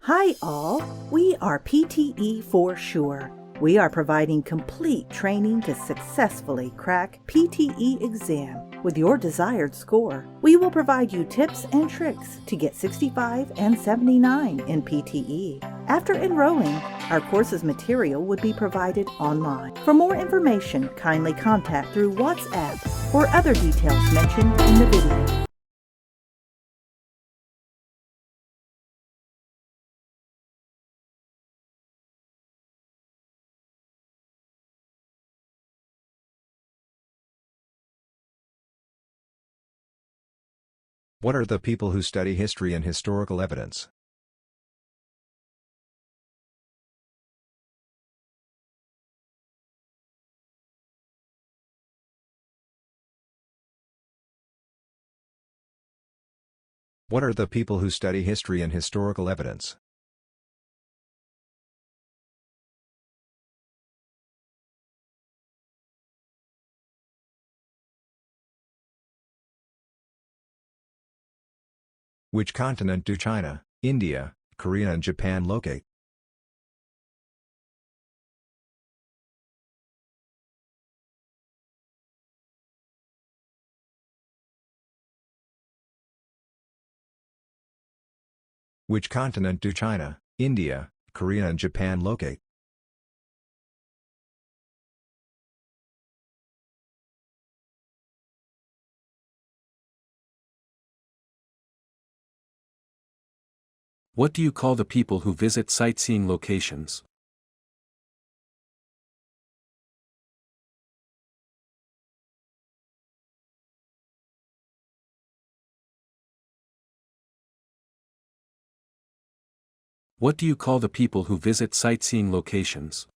Hi all, we are PTE for sure. We are providing complete training to successfully crack PTE Exam with your desired score. We will provide you tips and tricks to get 65 and 79 in PTE. After enrolling, our course's material would be provided online. For more information, kindly contact through WhatsApp or other details mentioned in the video. What are the people who study history and historical evidence? What are the people who study history and historical evidence? Which continent do China, India, Korea and Japan locate? Which continent do China, India, Korea and Japan locate? What do you call the people who visit sightseeing locations? What do you call the people who visit sightseeing locations?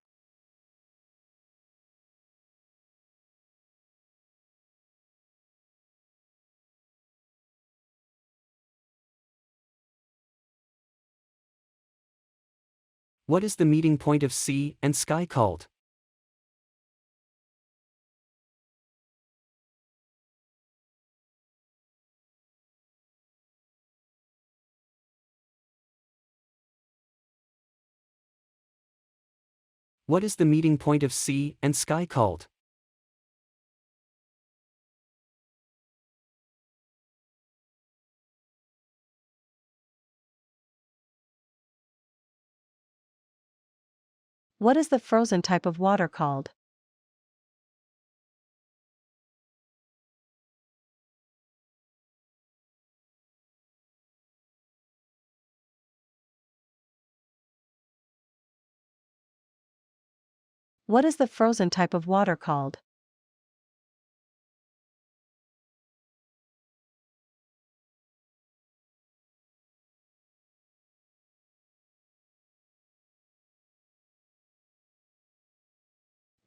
What is the meeting point of sea and sky called? What is the meeting point of sea and sky called? What is the frozen type of water called? What is the frozen type of water called?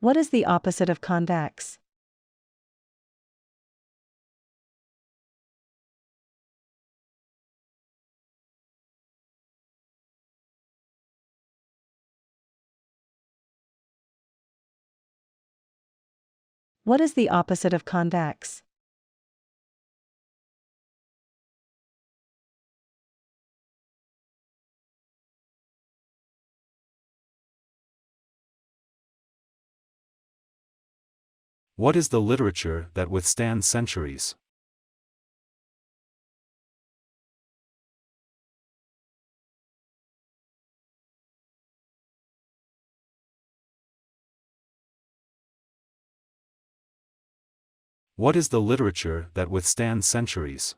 What is the opposite of convex? What is the opposite of convex? What is the literature that withstands centuries? What is the literature that withstands centuries?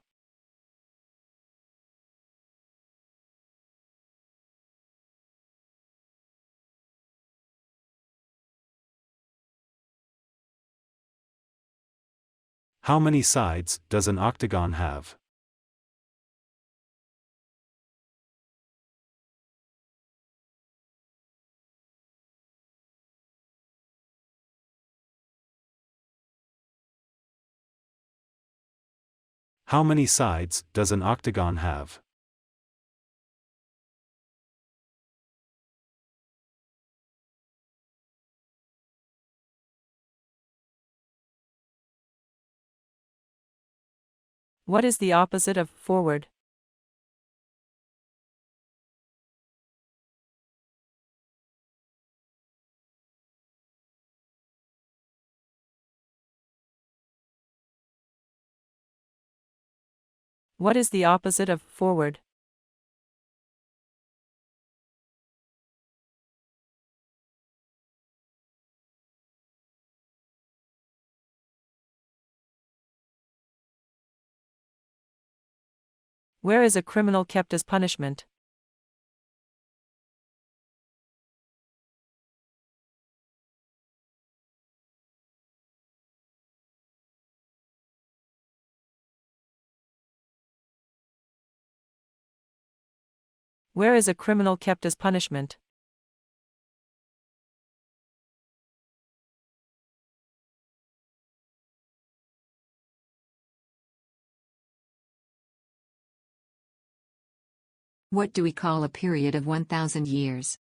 How many sides does an octagon have? How many sides does an octagon have? What is the opposite of forward? What is the opposite of forward? Where is a criminal kept as punishment? Where is a criminal kept as punishment? What do we call a period of 1,000 years?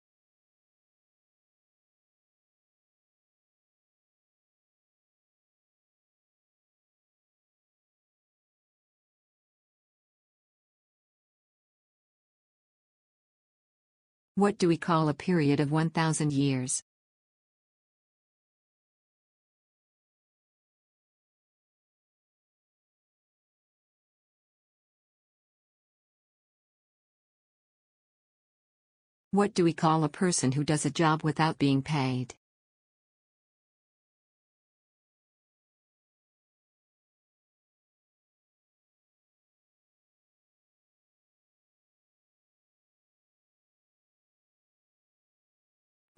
What do we call a period of 1,000 years? What do we call a person who does a job without being paid?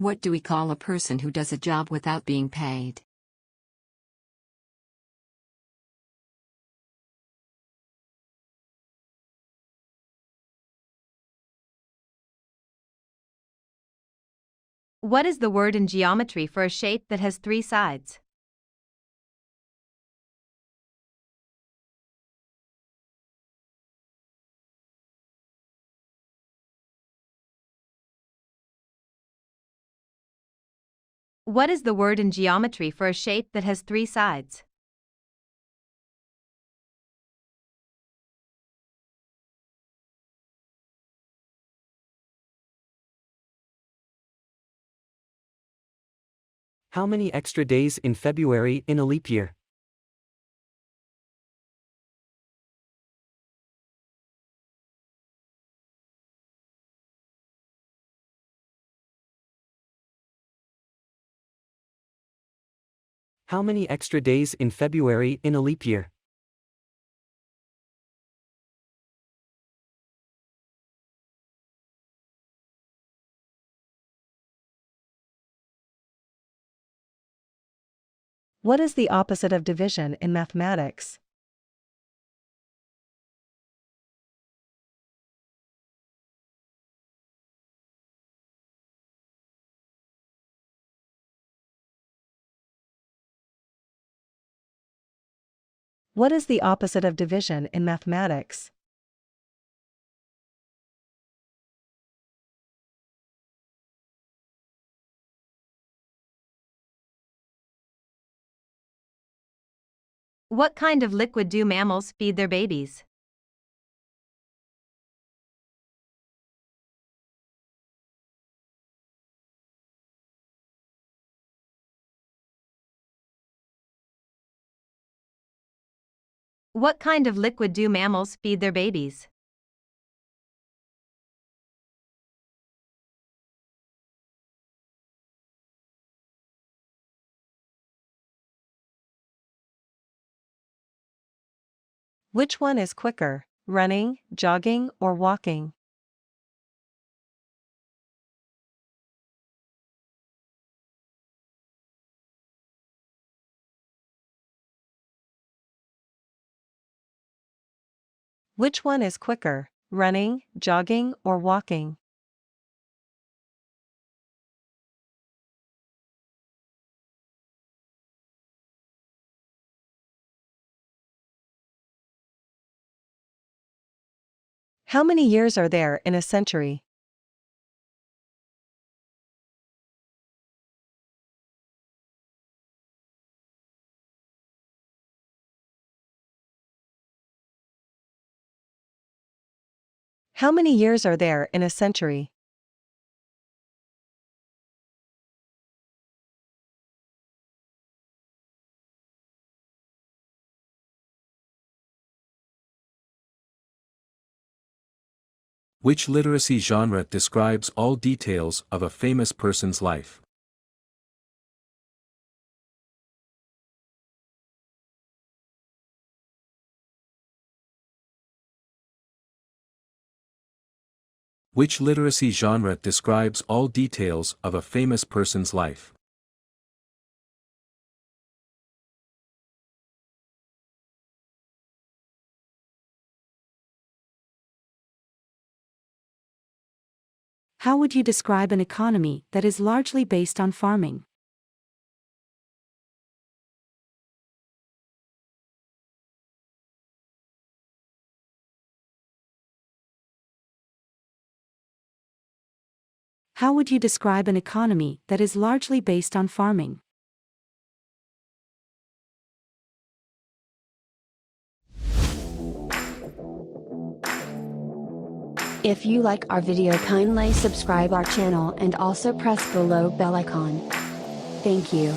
What do we call a person who does a job without being paid? What is the word in geometry for a shape that has three sides? What is the word in geometry for a shape that has three sides? How many extra days in February in a leap year? How many extra days in February in a leap year? What is the opposite of division in mathematics? What is the opposite of division in mathematics? What kind of liquid do mammals feed their babies? What kind of liquid do mammals feed their babies? Which one is quicker, running, jogging, or walking? Which one is quicker, running, jogging, or walking? How many years are there in a century? How many years are there in a century? Which literacy genre describes all details of a famous person's life? Which literacy genre describes all details of a famous person's life? How would you describe an economy that is largely based on farming? How would you describe an economy that is largely based on farming? If you like our video, kindly subscribe our channel and also press below bell icon. Thank you.